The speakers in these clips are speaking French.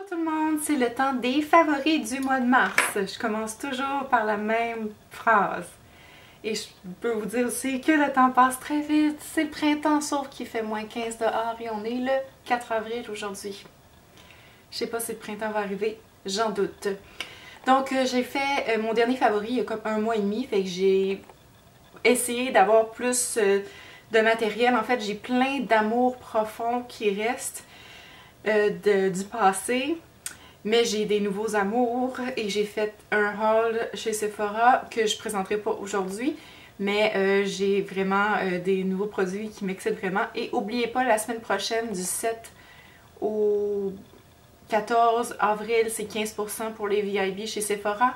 tout le monde, c'est le temps des favoris du mois de mars. Je commence toujours par la même phrase. Et je peux vous dire aussi que le temps passe très vite. C'est le printemps, sauf qu'il fait moins 15 dehors et on est le 4 avril aujourd'hui. Je sais pas si le printemps va arriver, j'en doute. Donc j'ai fait mon dernier favori il y a comme un mois et demi, fait que j'ai essayé d'avoir plus de matériel. En fait, j'ai plein d'amour profond qui reste du passé. Mais j'ai des nouveaux amours et j'ai fait un haul chez Sephora que je ne présenterai pas aujourd'hui. Mais j'ai vraiment des nouveaux produits qui m'excitent vraiment. Et n'oubliez pas, la semaine prochaine, du 7 au 14 avril, c'est 15% pour les VIB chez Sephora.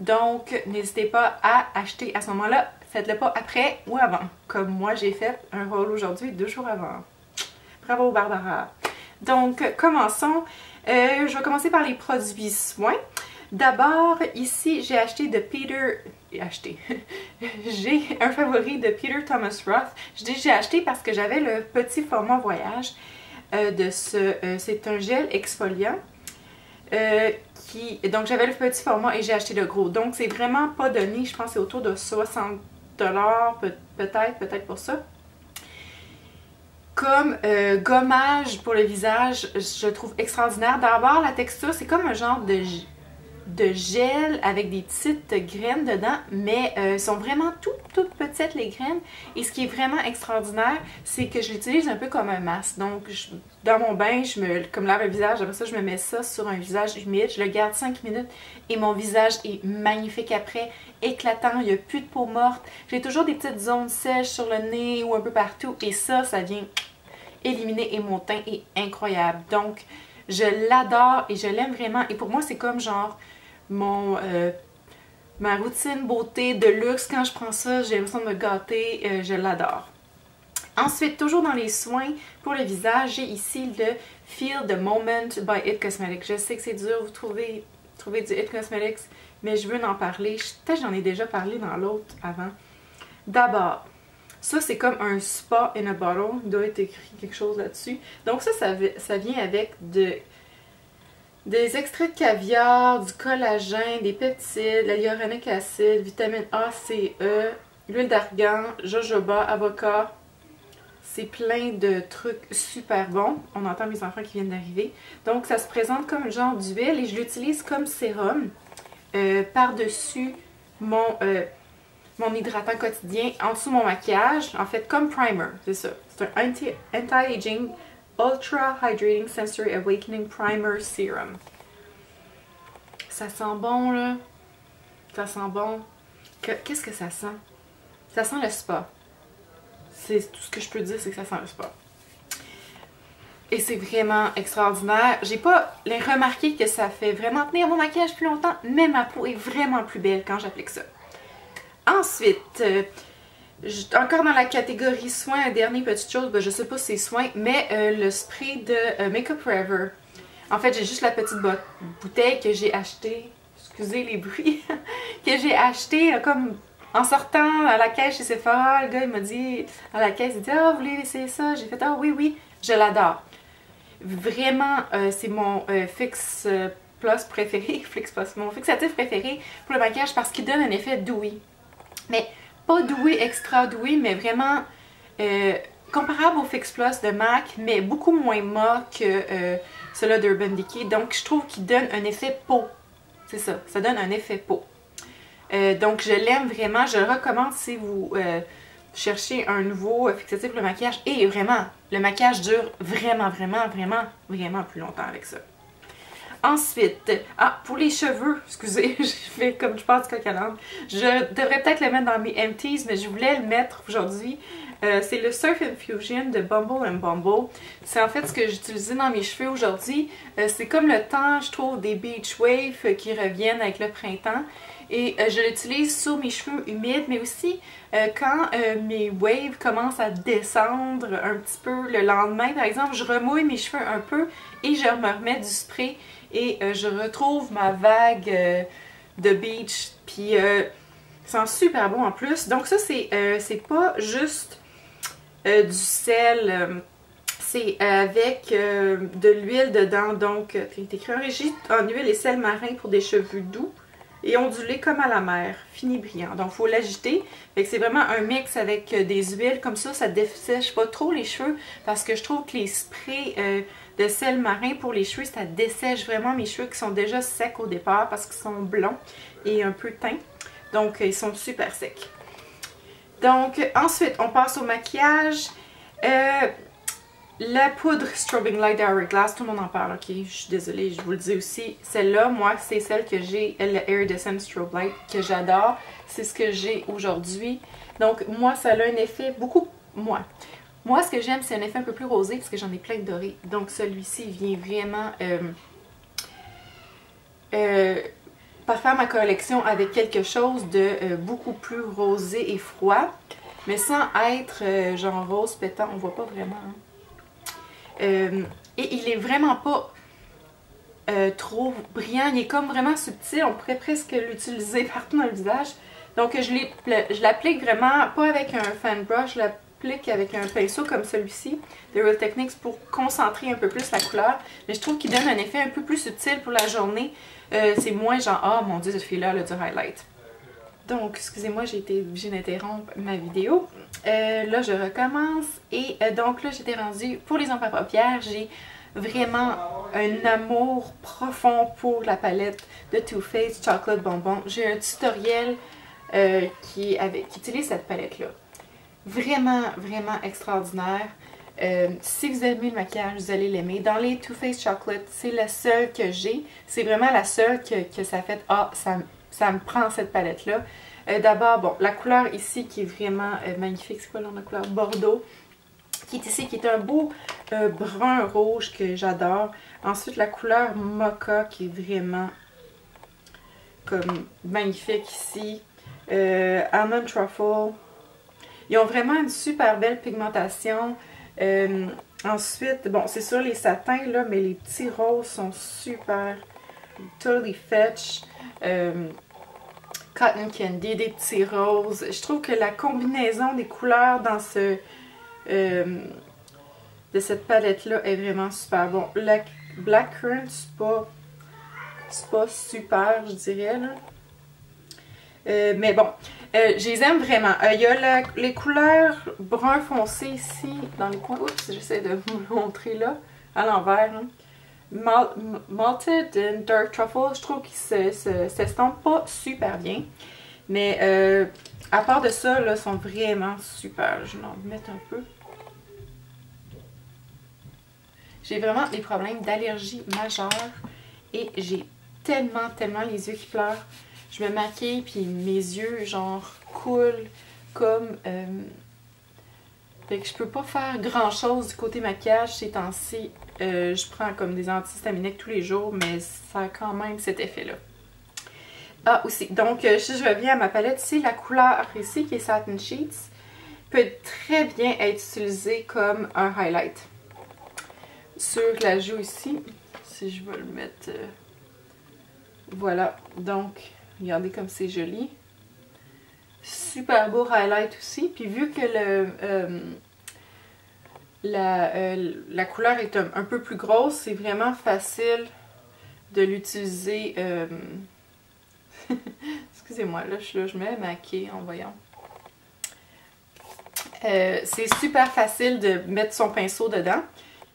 Donc, n'hésitez pas à acheter à ce moment-là. Faites-le pas après ou avant. Comme moi, j'ai fait un haul aujourd'hui 2 jours avant. Bravo, Barbara! Donc, commençons. Je vais commencer par les produits soins. D'abord, ici, j'ai acheté de Peter... j'ai un favori de Peter Thomas Roth. Je dis j'ai acheté parce que j'avais le petit format voyage de ce... c'est un gel exfoliant. Donc, j'avais le petit format et j'ai acheté le gros. Donc, c'est vraiment pas donné. Je pense que c'est autour de 60$ peut-être pour ça. Comme gommage pour le visage, je trouve extraordinaire. D'abord, la texture, c'est comme un genre de gel avec des petites graines dedans, mais sont vraiment toutes petites les graines. Et ce qui est vraiment extraordinaire, c'est que je l'utilise un peu comme un masque. Donc, dans mon bain, je me lave le visage, après ça, je me mets ça sur un visage humide, je le garde 5 minutes et mon visage est magnifique après, éclatant, il n'y a plus de peau morte. J'ai toujours des petites zones sèches sur le nez ou un peu partout et ça vient éliminer et mon teint est incroyable. Donc, je l'adore et je l'aime vraiment. Et pour moi, c'est comme genre ma routine beauté de luxe. Quand je prends ça, j'ai l'impression de me gâter. Je l'adore. Ensuite, toujours dans les soins pour le visage, j'ai ici le Feel the Moment by It Cosmetics. Je sais que c'est dur de trouver du It Cosmetics, mais je veux en parler. Peut-être que j'en ai déjà parlé dans l'autre avant. D'abord, ça, c'est comme un spa in a bottle. Il doit être écrit quelque chose là-dessus. Donc ça vient avec des extraits de caviar, du collagène, des peptides, la hyaluronique acide, vitamine A, C, E, l'huile d'argan, jojoba, avocat. C'est plein de trucs super bons. On entend mes enfants qui viennent d'arriver. Donc ça se présente comme un genre d'huile et je l'utilise comme sérum par-dessus mon hydratant quotidien en dessous de mon maquillage, en fait comme primer, c'est ça. C'est un Anti-Aging Ultra Hydrating Sensory Awakening Primer Serum. Ça sent bon là, ça sent bon. Qu'est-ce que ça sent? Ça sent le spa. C'est tout ce que je peux dire, c'est que ça sent le spa. Et c'est vraiment extraordinaire. J'ai pas remarqué que ça fait vraiment tenir mon maquillage plus longtemps, mais ma peau est vraiment plus belle quand j'applique ça. Ensuite, encore dans la catégorie soins, un dernier petite chose, ben, je sais pas si c'est soin, mais le spray de Makeup Forever. En fait, j'ai juste la petite bouteille que j'ai achetée, excusez les bruits, que j'ai achetée comme en sortant à la caisse chez Sephora. Le gars il m'a dit à la caisse, il dit « Ah, vous voulez essayer ça? » J'ai fait « Ah oui, je l'adore. » Vraiment, c'est mon Fix Plus préféré, Fix Plus, mon fixatif préféré pour le maquillage parce qu'il donne un effet dewy. Mais pas doué, extra doué, mais vraiment comparable au Fix Plus de MAC, mais beaucoup moins mat que celui d'Urban Decay. Donc je trouve qu'il donne un effet peau. C'est ça, ça donne un effet peau. Donc je l'aime vraiment, je le recommande si vous cherchez un nouveau fixatif pour le maquillage. Et vraiment, le maquillage dure vraiment plus longtemps avec ça. Ensuite, pour les cheveux, excusez, je fais comme je passe du coq à l'âne. Je devrais peut-être le mettre dans mes empties, mais je voulais le mettre aujourd'hui. C'est le Surf Infusion de Bumble & Bumble. C'est en fait ce que j'utilisais dans mes cheveux aujourd'hui. C'est comme le temps, je trouve, des beach waves qui reviennent avec le printemps. Et je l'utilise sur mes cheveux humides, mais aussi quand mes waves commencent à descendre un petit peu le lendemain, par exemple, je remouille mes cheveux un peu et je me remets du spray et je retrouve ma vague de beach. Puis ça sent super bon en plus. Donc ça, c'est pas juste du sel C'est avec de l'huile dedans, donc écrit enrichi en huile et sel marin pour des cheveux doux et ondulés comme à la mer, fini brillant. Donc il faut l'agiter. C'est vraiment un mix avec des huiles, comme ça dessèche pas trop les cheveux parce que je trouve que les sprays de sel marin pour les cheveux, ça dessèche vraiment mes cheveux qui sont déjà secs au départ parce qu'ils sont blonds et un peu teints. Donc ils sont super secs. Donc ensuite on passe au maquillage. La poudre Strobing Light Hourglass, tout le monde en parle, ok? Je suis désolée, je vous le dis aussi. Celle-là, moi, c'est celle que j'ai, le Iridescent Strobe Light, que j'adore. C'est ce que j'ai aujourd'hui. Donc, moi, ça a un effet beaucoup... Moi, ce que j'aime, c'est un effet un peu plus rosé, parce que j'en ai plein de dorés. Donc, celui-ci vient vraiment... parfaire ma collection avec quelque chose de beaucoup plus rosé et froid. Mais sans être genre rose pétant, on voit pas vraiment, hein. Et il est vraiment pas trop brillant, il est comme vraiment subtil, on pourrait presque l'utiliser partout dans le visage. Donc je l'applique vraiment, pas avec un fan brush, je l'applique avec un pinceau comme celui-ci de Real Techniques pour concentrer un peu plus la couleur. Mais je trouve qu'il donne un effet un peu plus subtil pour la journée, c'est moins genre, oh mon dieu cette fille-là elle a du highlight. Donc, excusez-moi, j'ai été obligée d'interrompre ma vidéo. Là, je recommence. Et donc là, j'étais rendue pour les ombres à paupières. J'ai vraiment un amour profond pour la palette de Too Faced Chocolate Bonbon. J'ai un tutoriel qui utilise cette palette-là. Vraiment, vraiment extraordinaire. Si vous aimez le maquillage, vous allez l'aimer. Dans les Too Faced Chocolate, c'est la seule que j'ai. C'est vraiment la seule que ça fait « Ah, ça me prend cette palette-là. » D'abord, bon, la couleur ici qui est vraiment magnifique, c'est quoi là, la couleur Bordeaux, qui est ici, qui est un beau brun rouge que j'adore. Ensuite, la couleur Mocha qui est vraiment comme magnifique ici. Almond Truffle. Ils ont vraiment une super belle pigmentation. Ensuite, bon, c'est sûr les satins là, mais les petits roses sont super. Totally Fetch. Cotton Candy, des petits roses. Je trouve que la combinaison des couleurs dans de cette palette-là est vraiment super bon. La Black Currant, c'est pas super, je dirais, là. Mais bon, je les aime vraiment. Il y a les couleurs brun foncé ici, dans les coins. Oups, j'essaie de vous le montrer là, à l'envers. Hein. Malted and Dark Truffle, je trouve qu'ils s'estompent pas super bien. Mais à part de ça, là, sont vraiment super. Je vais en mettre un peu. J'ai vraiment des problèmes d'allergie majeure et j'ai tellement les yeux qui pleurent. Je me maquille puis mes yeux genre coulent comme... Fait que je peux pas faire grand chose du côté maquillage ces temps-ci. Je prends comme des antihistaminiques tous les jours, mais ça a quand même cet effet-là. Ah, aussi, donc si je reviens à ma palette ici, la couleur ici qui est Satin Sheets peut très bien être utilisée comme un highlight. Sur la joue ici, si je vais le mettre... voilà, donc regardez comme c'est joli. Super beau highlight aussi. Puis vu que la couleur est un peu plus grosse, c'est vraiment facile de l'utiliser. Excusez-moi, là je me maquille en voyant. C'est super facile de mettre son pinceau dedans.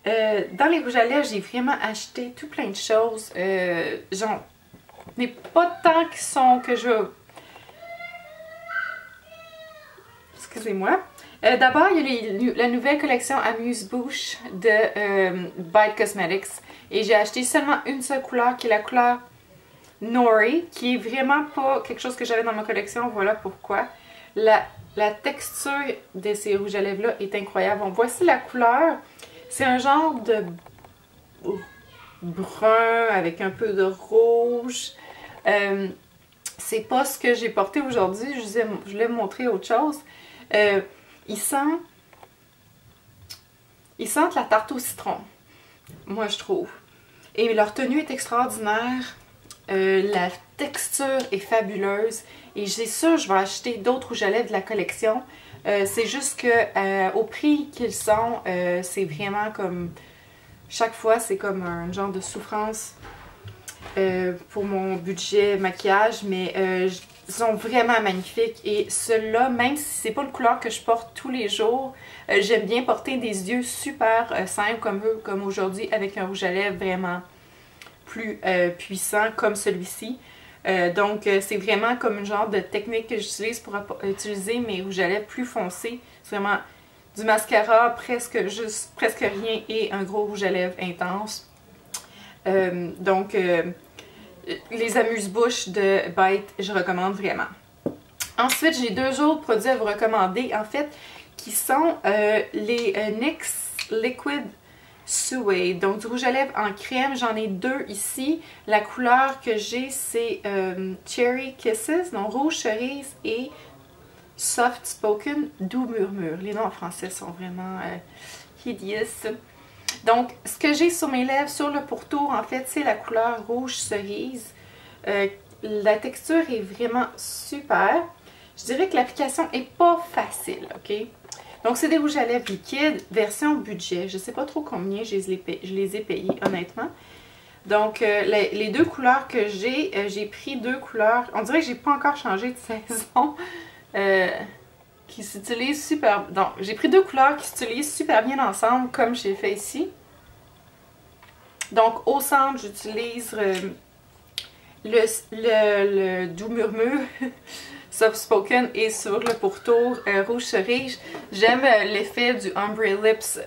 Dans les rouges à lèvres, j'ai vraiment acheté tout plein de choses. J'en ai pas tant qui sont que je... Excusez-moi. D'abord, il y a la nouvelle collection Amuse-Bouche de Bite Cosmetics. Et j'ai acheté seulement une seule couleur, qui est la couleur Nori, qui est vraiment pas quelque chose que j'avais dans ma collection. Voilà pourquoi. La texture de ces rouges à lèvres-là est incroyable. Bon, voici la couleur. C'est un genre de brun avec un peu de rouge. C'est pas ce que j'ai porté aujourd'hui. Je voulais vous montrer autre chose. Ils sentent la tarte au citron, moi je trouve. Et leur tenue est extraordinaire. La texture est fabuleuse. Et j'ai sûr, je vais acheter d'autres rouges à lèvres de la collection. C'est juste que au prix qu'ils sont, c'est vraiment comme... Chaque fois, c'est comme un genre de souffrance pour mon budget maquillage. Mais ils sont vraiment magnifiques. Et ceux-là, même si c'est pas le couleur que je porte tous les jours, j'aime bien porter des yeux super simples comme aujourd'hui avec un rouge à lèvres vraiment plus puissant comme celui-ci. Donc c'est vraiment comme une genre de technique que j'utilise pour utiliser mes rouges à lèvres plus foncés. C'est vraiment du mascara, presque rien et un gros rouge à lèvres intense. Donc les amuse-bouches de Bite, je recommande vraiment. Ensuite, j'ai deux autres produits à vous recommander en fait qui sont les NYX Liquid Suede, donc du rouge à lèvres en crème. J'en ai deux ici. La couleur que j'ai, c'est Cherry Kisses, donc rouge cerise et Soft Spoken, doux murmure. Les noms en français sont vraiment hideous. Donc, ce que j'ai sur mes lèvres, sur le pourtour, en fait, c'est la couleur rouge cerise. La texture est vraiment super. Je dirais que l'application est pas facile, ok? Donc, c'est des rouges à lèvres liquides, version budget. Je ne sais pas trop combien je les ai payés, honnêtement. Donc, les deux couleurs que j'ai pris deux couleurs. On dirait que j'ai pas encore changé de saison. Qui s'utilisent super... Donc, j'ai pris deux couleurs qui s'utilisent super bien ensemble, comme j'ai fait ici. Donc, au centre, j'utilise le doux murmure. Soft Spoken et sur le pourtour rouge cerise. J'aime l'effet du Ombre Lips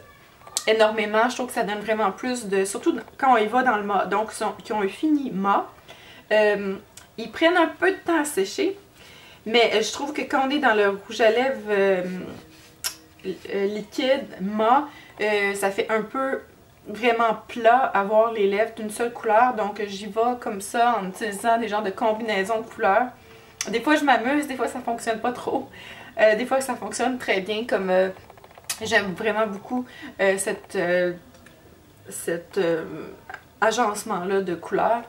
énormément. Je trouve que ça donne vraiment plus de... Surtout quand on y va dans le mat. Donc, qui ont un fini mat. Ils prennent un peu de temps à sécher. Mais je trouve que quand on est dans le rouge à lèvres liquide mat, ça fait un peu vraiment plat avoir les lèvres d'une seule couleur. Donc, j'y vais comme ça en utilisant des genres de combinaisons de couleurs. Des fois, je m'amuse, des fois, ça fonctionne pas trop. Des fois, ça fonctionne très bien, comme j'aime vraiment beaucoup cet agencement-là de couleurs.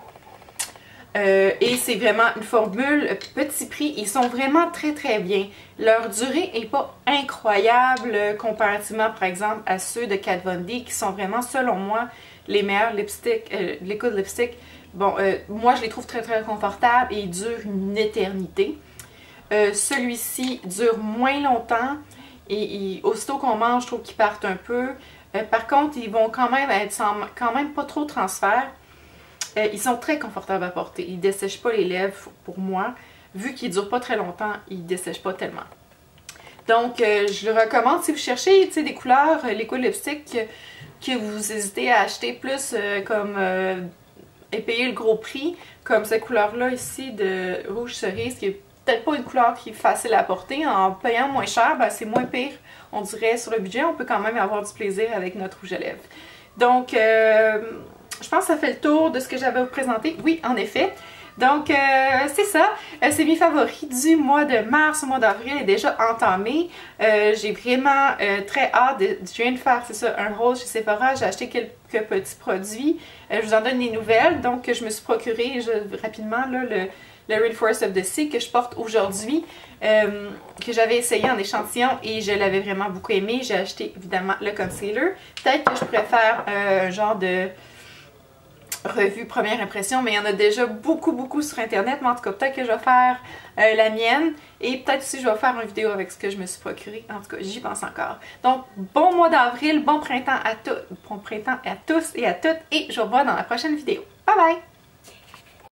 Et c'est vraiment une formule petit prix. Ils sont vraiment très très bien. Leur durée n'est pas incroyable comparativement, par exemple, à ceux de Kat Von D, qui sont vraiment, selon moi, les meilleurs lipsticks, liquid lipstick. Bon, moi je les trouve très très confortables et ils durent une éternité. Celui-ci dure moins longtemps et aussitôt qu'on mange, je trouve qu'ils partent un peu. Par contre, ils vont quand même être quand même pas trop transfert. Ils sont très confortables à porter. Ils ne dessèchent pas les lèvres pour moi. Vu qu'ils ne durent pas très longtemps, ils ne dessèchent pas tellement. Donc, je le recommande si vous cherchez des couleurs liquid lipstick que vous hésitez à acheter plus comme... et payer le gros prix, comme cette couleur-là ici de rouge cerise, qui est peut-être pas une couleur qui est facile à porter. En payant moins cher, ben, c'est moins pire, on dirait, sur le budget. On peut quand même avoir du plaisir avec notre rouge à lèvres. Donc, je pense que ça fait le tour de ce que j'avais à vous présenter. Oui, en effet. Donc, c'est ça. C'est mes favoris du mois de mars. Le mois d'avril est déjà entamé. J'ai vraiment très hâte je viens de faire, c'est ça, un haul chez Sephora. J'ai acheté quelques petits produits. Je vous en donne des nouvelles. Donc, je me suis procuré rapidement là, le Reinforce of the Sea que je porte aujourd'hui, que j'avais essayé en échantillon et je l'avais vraiment beaucoup aimé. J'ai acheté évidemment le concealer. Peut-être que je pourrais faire un genre de revue première impression, mais il y en a déjà beaucoup sur internet, mais en tout cas peut-être que je vais faire la mienne et peut-être aussi je vais faire une vidéo avec ce que je me suis procuré. En tout cas, j'y pense encore. Donc, bon mois d'avril, bon printemps à tous et à toutes et je vous revois dans la prochaine vidéo. Bye bye!